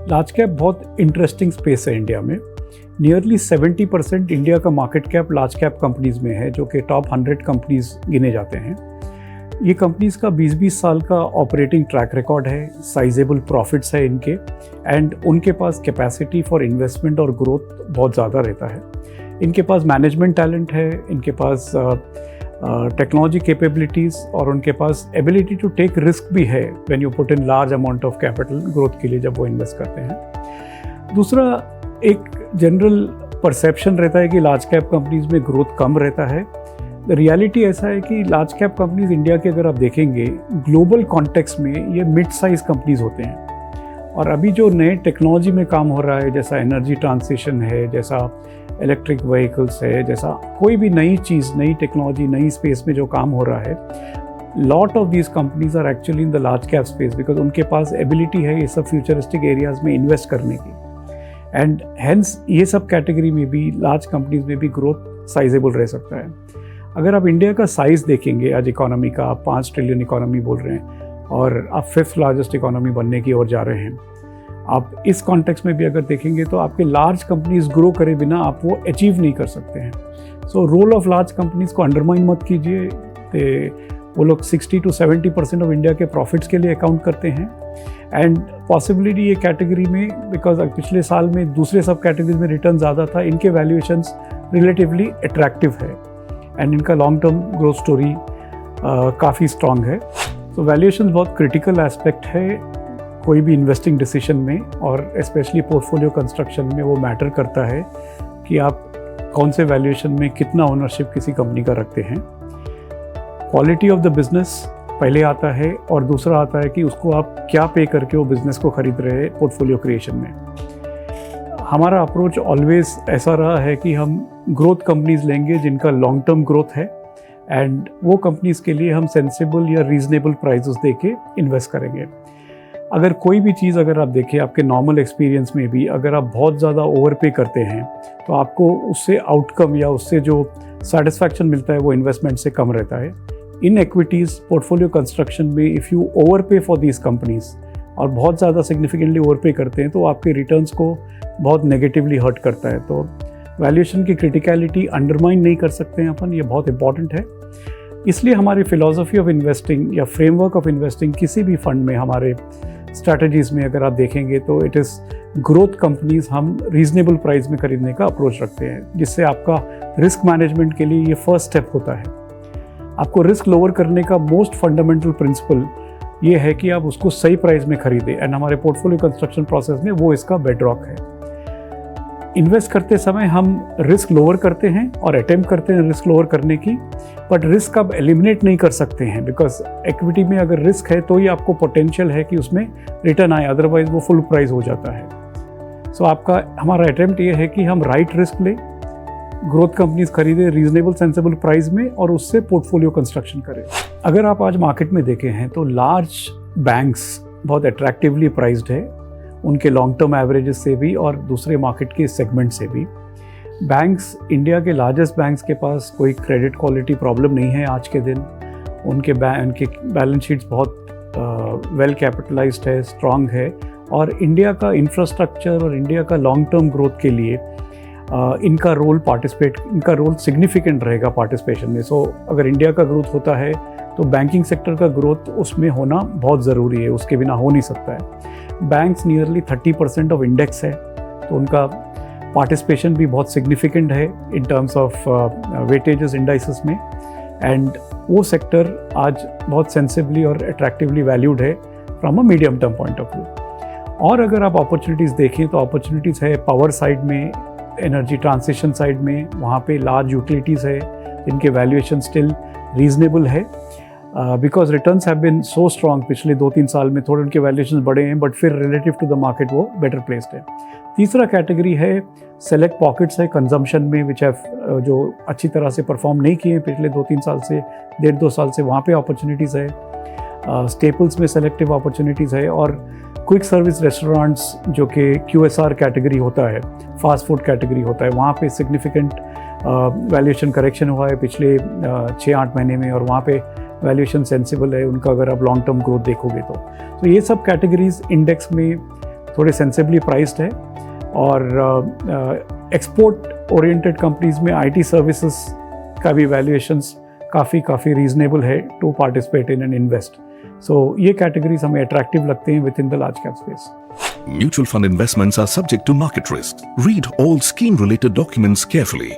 Large cap बहुत interesting space है India में। नियरली 70% इंडिया का market cap large cap companies में है, जो कि टॉप 100 कंपनीज़ गिने जाते हैं। ये कंपनीज़ का 20-20 साल का ऑपरेटिंग ट्रैक रिकॉर्ड है, साइजेबल प्रॉफिट्स है इनके, एंड उनके पास कैपेसिटी फॉर इन्वेस्टमेंट और ग्रोथ बहुत ज़्यादा रहता है। इनके पास मैनेजमेंट टैलेंट है, इनके पास टेक्नोलॉजी कैपेबिलिटीज़ और उनके पास एबिलिटी टू टेक रिस्क भी है when you put in large amount of capital growth के लिए जब वो इन्वेस्ट करते हैं। दूसरा, एक जनरल परसेप्शन रहता है कि लार्ज कैप कंपनीज़ में ग्रोथ कम रहता है। रियलिटी ऐसा है कि लार्ज कैप कंपनीज़ इंडिया के अगर आप देखेंगे ग्लोबल कॉन्टेक्स्ट में ये मिड साइज कंपनीज़ होते हैं, और अभी जो नए टेक्नोलॉजी में काम हो रहा है, जैसा एनर्जी ट्रांसिशन है, जैसा इलेक्ट्रिक व्हीकल्स है, जैसा कोई भी नई चीज़, नई टेक्नोलॉजी, नई स्पेस में जो काम हो रहा है, lot of these companies are actually in the large cap space because उनके पास एबिलिटी है ये सब फ्यूचरिस्टिक एरियाज में इन्वेस्ट करने की, एंड हेंस ये सब कैटेगरी में भी लार्ज कंपनीज में भी ग्रोथ साइजेबल रह सकता है। अगर आप इंडिया का साइज़ देखेंगे आज इकोनॉमी का, आप 5 ट्रिलियन इकोनॉमी बोल रहे हैं और आप 5th लार्जेस्ट इकोनॉमी बनने की ओर जा रहे हैं, आप इस कॉन्टेक्स्ट में भी अगर देखेंगे तो आपके लार्ज कंपनीज ग्रो करे बिना आप वो अचीव नहीं कर सकते हैं। So role of large companies को अंडरमाइन मत कीजिए। वो लोग 60 to 70% ऑफ इंडिया के प्रॉफिट्स के लिए अकाउंट करते हैं, एंड पॉसिबिलिटी ये कैटेगरी में, बिकॉज पिछले साल में दूसरे सब कैटेगरीज में रिटर्न ज़्यादा था, इनके वैल्यूएशंस रिलेटिवली अट्रैक्टिव है, एंड इनका लॉन्ग टर्म ग्रोथ स्टोरी काफ़ी स्ट्रॉन्ग है। तो वैल्यूएशंस बहुत क्रिटिकल एस्पेक्ट है कोई भी इन्वेस्टिंग डिसीजन में, और स्पेशली पोर्टफोलियो कंस्ट्रक्शन में वो मैटर करता है कि आप कौन से वैल्यूएशन में कितना ओनरशिप किसी कंपनी का रखते हैं। क्वालिटी ऑफ द बिजनेस पहले आता है, और दूसरा आता है कि उसको आप क्या पे करके वो बिजनेस को खरीद रहे हैं पोर्टफोलियो क्रिएशन में। हमारा अप्रोच ऑलवेज ऐसा रहा है कि हम ग्रोथ कंपनीज लेंगे जिनका लॉन्ग टर्म ग्रोथ है, एंड वो कंपनीज के लिए हम सेंसिबल या रीजनेबल प्राइसेस दे के इन्वेस्ट करेंगे। अगर कोई भी चीज़ अगर आप देखें आपके नॉर्मल एक्सपीरियंस में भी, अगर आप बहुत ज़्यादा ओवर पे करते हैं तो आपको उससे आउटकम या उससे जो सेटिस्फैक्शन मिलता है वो इन्वेस्टमेंट से कम रहता है। इन इक्विटीज़ पोर्टफोलियो कंस्ट्रक्शन में इफ़ यू ओवर पे फॉर दीज कंपनीज और बहुत ज़्यादा सिग्निफिकेंटली ओवर पे करते हैं तो आपके रिटर्न्स को बहुत नेगेटिवली हर्ट करता है। तो वैल्यूएशन की क्रिटिकलिटी अंडरमाइन नहीं कर सकते हैं अपन, ये बहुत इंपॉर्टेंट है। इसलिए हमारी फिलॉसफी ऑफ इन्वेस्टिंग या फ्रेमवर्क ऑफ इन्वेस्टिंग किसी भी फंड में, हमारे स्ट्रैटेजीज़ में अगर आप देखेंगे तो इट इज़ ग्रोथ कंपनीज हम रीजनेबल प्राइस में खरीदने का अप्रोच रखते हैं, जिससे आपका रिस्क मैनेजमेंट के लिए ये फर्स्ट स्टेप होता है। आपको रिस्क लोअर करने का मोस्ट फंडामेंटल प्रिंसिपल ये है कि आप उसको सही प्राइस में खरीदें, एंड हमारे पोर्टफोलियो कंस्ट्रक्शन प्रोसेस में वो इसका बेडरॉक है। इन्वेस्ट करते समय हम रिस्क लोअर करते हैं और अटेम्प्ट करते हैं रिस्क लोअर करने की, बट रिस्क आप एलिमिनेट नहीं कर सकते हैं, बिकॉज इक्विटी में अगर रिस्क है तो ही आपको पोटेंशियल है कि उसमें रिटर्न आए, अदरवाइज वो फुल प्राइस हो जाता है। सो हमारा अटेम्प्ट ये है कि हम राइट रिस्क लें, ग्रोथ कंपनीज खरीदें रीजनेबल सेंसिबल प्राइस में, और उससे पोर्टफोलियो कंस्ट्रक्शन करें। अगर आप आज मार्केट में देखे हैं तो लार्ज बैंक्स बहुत अट्रैक्टिवली प्राइस्ड है, उनके लॉन्ग टर्म एवरेजेस से भी और दूसरे मार्केट के सेगमेंट से भी। बैंक्स, इंडिया के लार्जेस्ट बैंक्स के पास कोई क्रेडिट क्वालिटी प्रॉब्लम नहीं है आज के दिन। उनके बैलेंस शीट्स बहुत वेल कैपिटलाइज्ड है, स्ट्रॉन्ग है, और इंडिया का इंफ्रास्ट्रक्चर और इंडिया का लॉन्ग टर्म ग्रोथ के लिए इनका रोल सिग्निफिकेंट रहेगा पार्टिसिपेशन में। सो अगर इंडिया का ग्रोथ होता है तो बैंकिंग सेक्टर का ग्रोथ उसमें होना बहुत ज़रूरी है, उसके बिना हो नहीं सकता है। बैंक्स नियरली 30% ऑफ इंडेक्स है, तो उनका पार्टिसिपेशन भी बहुत सिग्निफिकेंट है in terms of weightages indices में, एंड वो सेक्टर आज बहुत सेंसिबली और अट्रैक्टिवली वैल्यूड है from a medium term point of view. और अगर आप अपॉर्चुनिटीज़ देखें तो अपॉर्चुनिटीज़ है पावर साइड में, एनर्जी ट्रांसिशन साइड में, वहाँ पे लार्ज यूटिलिटीज़ है जिनके वैल्यूएशन स्टिल रीजनेबल है, because returns have been so strong. पिछले 2-3 साल में थोड़े उनके वैल्यूएशन बढ़े हैं, बट फिर रिलेटिव टू द मार्केट वो बेटर प्लेस्ड है। तीसरा कैटेगरी है सेलेक्ट पॉकेट्स है कंजम्पशन में, विच हैव जो अच्छी तरह से परफॉर्म नहीं किए हैं पिछले 2-3 साल से, 1.5-2 साल से, वहाँ पे अपॉर्चुनिटीज़ है। स्टेपल्स में सेलेक्टिव अपॉर्चुनिटीज़ है, और क्विक सर्विस रेस्टोरेंट्स जो कि QSR कैटेगरी होता है, फास्ट फूड कैटेगरी होता है, वहाँ पे सिग्निफिकेंट वैल्यूएशन करेक्शन हुआ है पिछले 6-8 महीने में, और वहाँ पे वैल्यूएशन सेंसिबल है उनका अगर आप लॉन्ग टर्म ग्रोथ देखोगे तो ये सब कैटेगरीज इंडेक्स में थोड़े सेंसिबली प्राइस्ड है और एक्सपोर्ट ओरिएंटेड कंपनीज में आईटी सर्विसेज का भी वैल्यूएशंस काफ़ी रीजनेबल है to participate in and invest. So ये कैटेगरीज हमें अट्रैक्टिव लगते हैं within the large cap space. Mutual fund investments are subject to market risk. Read all scheme related documents carefully.